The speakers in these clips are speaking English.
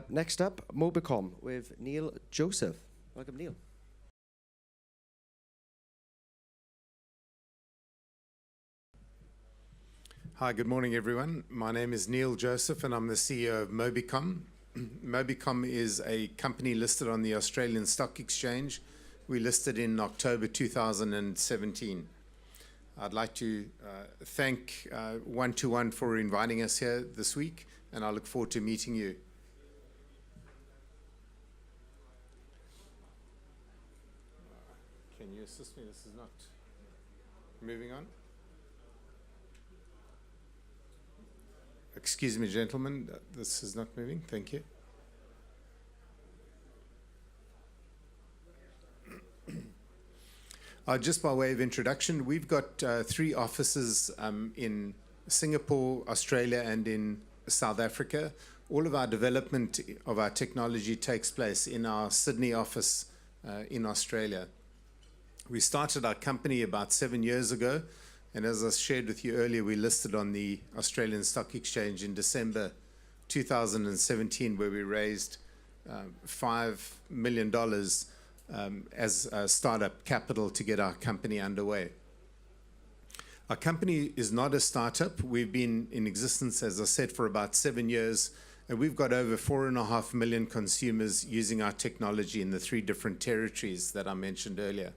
Next up, Mobecom with Neil Joseph. Welcome, Neil. Hi, good morning, everyone. My name is Neil Joseph, and I'm the CEO of Mobecom. Mobecom is a company listed on the Australian Stock Exchange. We listed in October 2017. I'd like to thank 121 for inviting us here this week, and I look forward to meeting you. Can you assist me? This is not moving on. Excuse me, gentlemen, this is not moving. Thank you. Just by way of introduction, we've got 3 offices in Singapore, Australia, and in South Africa. All of our development of our technology takes place in our Sydney office in Australia. We started our company about 7 years ago. And as I shared with you earlier, we listed on the Australian Stock Exchange in December 2017, where we raised $5 million as startup capital to get our company underway. Our company is not a startup. We've been in existence, as I said, for about 7 years, and we've got over 4.5 million consumers using our technology in the 3 different territories that I mentioned earlier.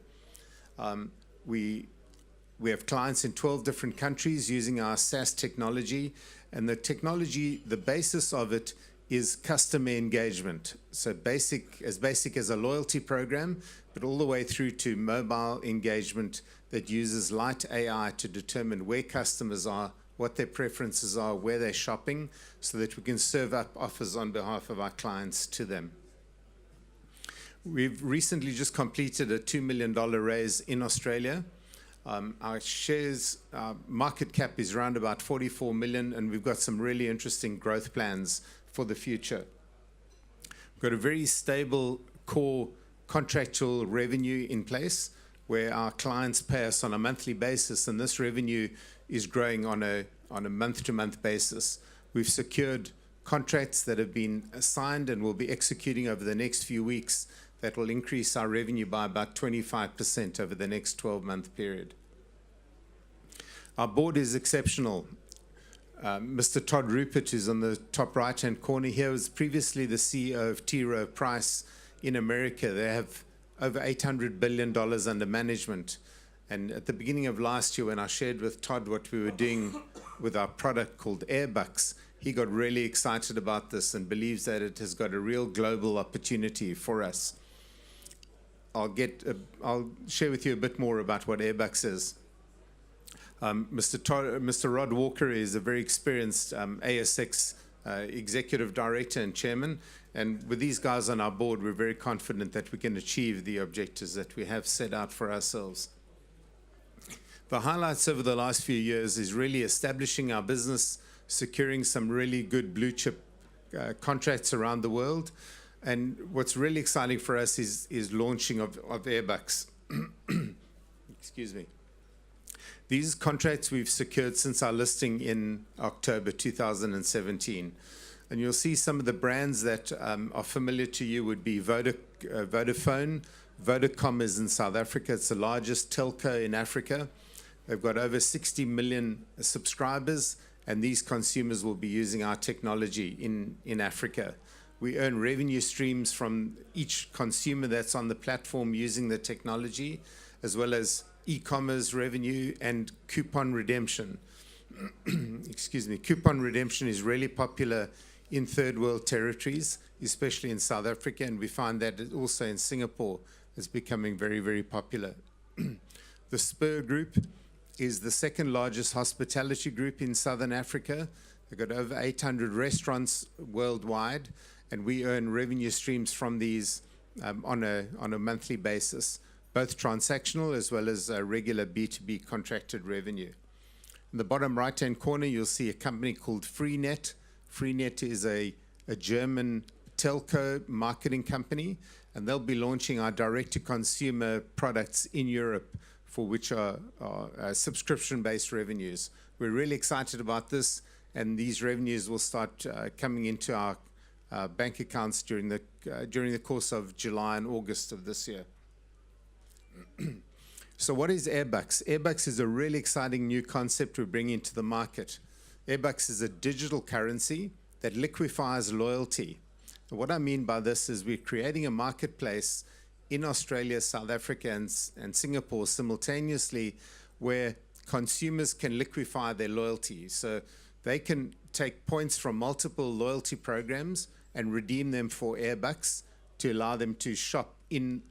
We have clients in 12 different countries using our SaaS technology, and the technology, the basis of it is customer engagement. So basic as a loyalty program, but all the way through to mobile engagement that uses light AI to determine where customers are, what their preferences are, where they're shopping, so that we can serve up offers on behalf of our clients to them. We've recently just completed a $2 million raise in Australia. Our shares market cap is around about 44 million, and we've got some really interesting growth plans for the future. We've got a very stable core contractual revenue in place where our clients pay us on a monthly basis, and this revenue is growing on a month-to-month basis. We've secured contracts that have been signed and will be executing over the next few weeks that will increase our revenue by about 25% over the next 12-month period. Our board is exceptional. Mr. Todd Rupert, who's on the top right-hand corner here, was previously the CEO of T. Rowe Price in America. They have over $800 billion under management. And at the beginning of last year, when I shared with Todd what we were doing with our product called AirBucks, he got really excited about this and believes that it has got a real global opportunity for us. I'll share with you a bit more about what AirBucks is. Mr. Rod Walker is a very experienced ASX executive director and chairman. And with these guys on our board, we're very confident that we can achieve the objectives that we have set out for ourselves. The highlights over the last few years is really establishing our business, securing some really good blue chip contracts around the world. And what's really exciting for us is launching of AirBucks. Excuse me. These contracts we've secured since our listing in October 2017. And you'll see some of the brands that are familiar to you would be Vodafone. Vodacom is in South Africa. It's the largest telco in Africa. They've got over 60 million subscribers, and these consumers will be using our technology in Africa. We earn revenue streams from each consumer that's on the platform using the technology, as well as e-commerce revenue and coupon redemption. Excuse me. Coupon redemption is really popular in third world territories, especially in South Africa, and we find that also in Singapore is becoming very, very popular. The Spur Group is the second largest hospitality group in Southern Africa. They've got over 800 restaurants worldwide, and we earn revenue streams from these on a monthly basis, both transactional as well as regular B2B contracted revenue. In the bottom right-hand corner, you'll see a company called Freenet. Freenet is a German telco marketing company, and they'll be launching our direct-to-consumer products in Europe, for which are subscription-based revenues. We're really excited about this, and these revenues will start coming into our bank accounts during the course of July and August of this year. So what is Airbucks? Airbucks is a really exciting new concept we're bringing into the market. Airbucks is a digital currency that liquefies loyalty. And what I mean by this is we're creating a marketplace in Australia, South Africa, and Singapore simultaneously, where consumers can liquefy their loyalty. So they can take points from multiple loyalty programs and redeem them for Airbucks to allow them to shop in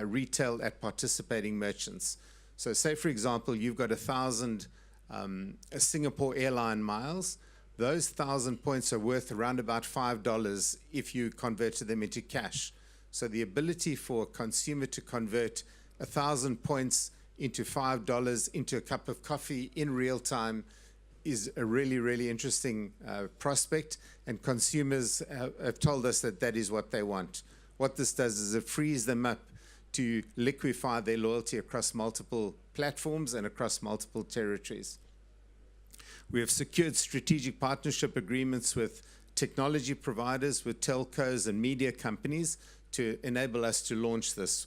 retail at participating merchants. So say, for example, you've got 1,000 Singapore airline miles. Those 1,000 points are worth around about $5 if you converted them into cash. So the ability for a consumer to convert 1,000 points into $5 into a cup of coffee in real time is a really, really interesting prospect. And consumers have told us that that is what they want. What this does is it frees them up to liquefy their loyalty across multiple platforms and across multiple territories. We have secured strategic partnership agreements with technology providers, with telcos and media companies to enable us to launch this.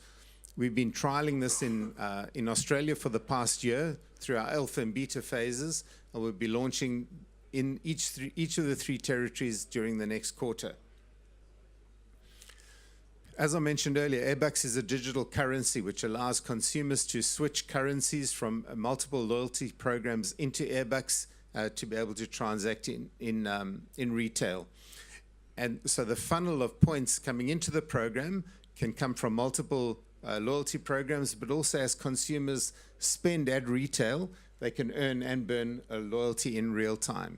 We've been trialing this in Australia for the past year through our alpha and beta phases, and we'll be launching in each of the 3 territories during the next quarter. As I mentioned earlier, Airbucks is a digital currency which allows consumers to switch currencies from multiple loyalty programs into Airbucks to be able to transact in retail. And so the funnel of points coming into the program can come from multiple loyalty programs, but also as consumers spend at retail, they can earn and burn loyalty in real time.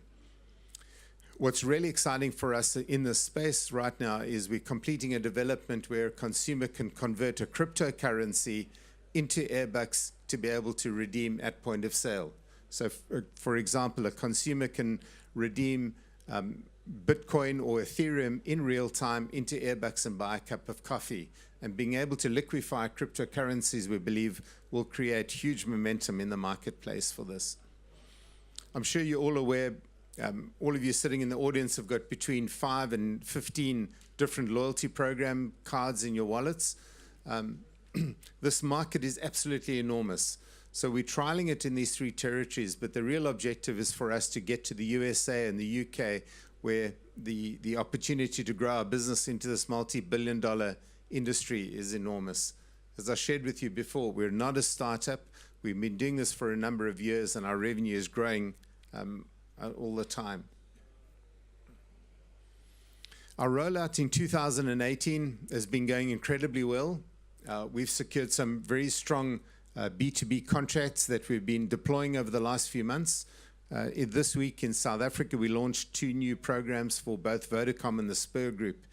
What's really exciting for us in this space right now is we're completing a development where a consumer can convert a cryptocurrency into Airbucks to be able to redeem at point of sale. So, for example, a consumer can redeem Bitcoin or Ethereum in real time into Airbucks and buy a cup of coffee. And being able to liquefy cryptocurrencies, we believe, will create huge momentum in the marketplace for this. I'm sure you're all aware, all of you sitting in the audience have got between 5 and 15 different loyalty program cards in your wallets. This market is absolutely enormous. So we're trialing it in these 3 territories, but the real objective is for us to get to the USA and the UK, where the opportunity to grow our business into this multi-billion-dollar industry is enormous. As I shared with you before, we're not a startup. We've been doing this for a number of years, and our revenue is growing all the time. Our rollout in 2018 has been going incredibly well. We've secured some very strong B2B contracts that we've been deploying over the last few months. This week in South Africa, we launched 2 new programs for both Mobecom and the Spur Group.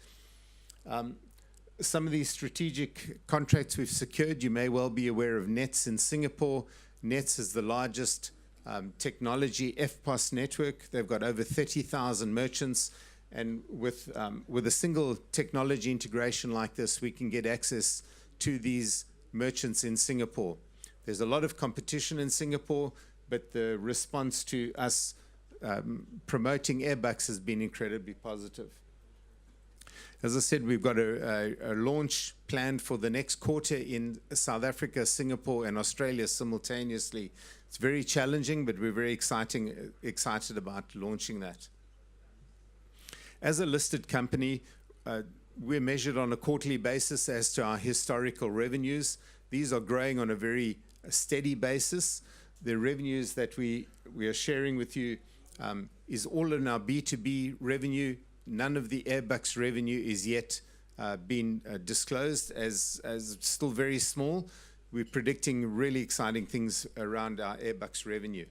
Some of these strategic contracts we've secured, you may well be aware of Nets in Singapore. Nets is the largest technology FPOS network. They've got over 30,000 merchants. And with a single technology integration like this, we can get access to these merchants in Singapore. There's a lot of competition in Singapore, but the response to us promoting Airbucks has been incredibly positive. As I said, we've got a launch planned for the next quarter in South Africa, Singapore, and Australia simultaneously. It's very challenging, but we're very excited about launching that. As a listed company, we're measured on a quarterly basis as to our historical revenues. These are growing on a very steady basis. The revenues that we are sharing with you is all in our B2B revenue. None of the Airbucks revenue is yet been disclosed as still very small. We're predicting really exciting things around our Airbucks revenue.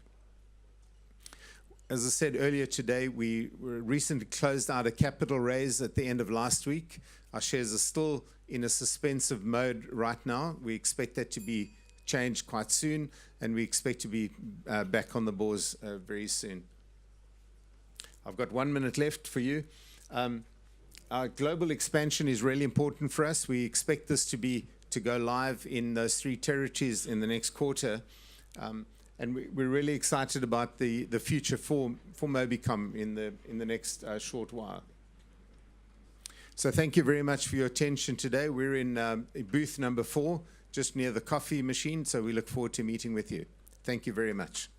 As I said earlier today, we recently closed out a capital raise at the end of last week. Our shares are still in a suspensive mode right now. We expect that to be changed quite soon, and we expect to be back on the bourse very soon. I've got 1 minute left for you. Our global expansion is really important for us. We expect this to go live in those 3 territories in the next quarter. And we're really excited about the future for Mobecom in the next short while. So thank you very much for your attention today. We're in booth number 4, just near the coffee machine, so we look forward to meeting with you. Thank you very much.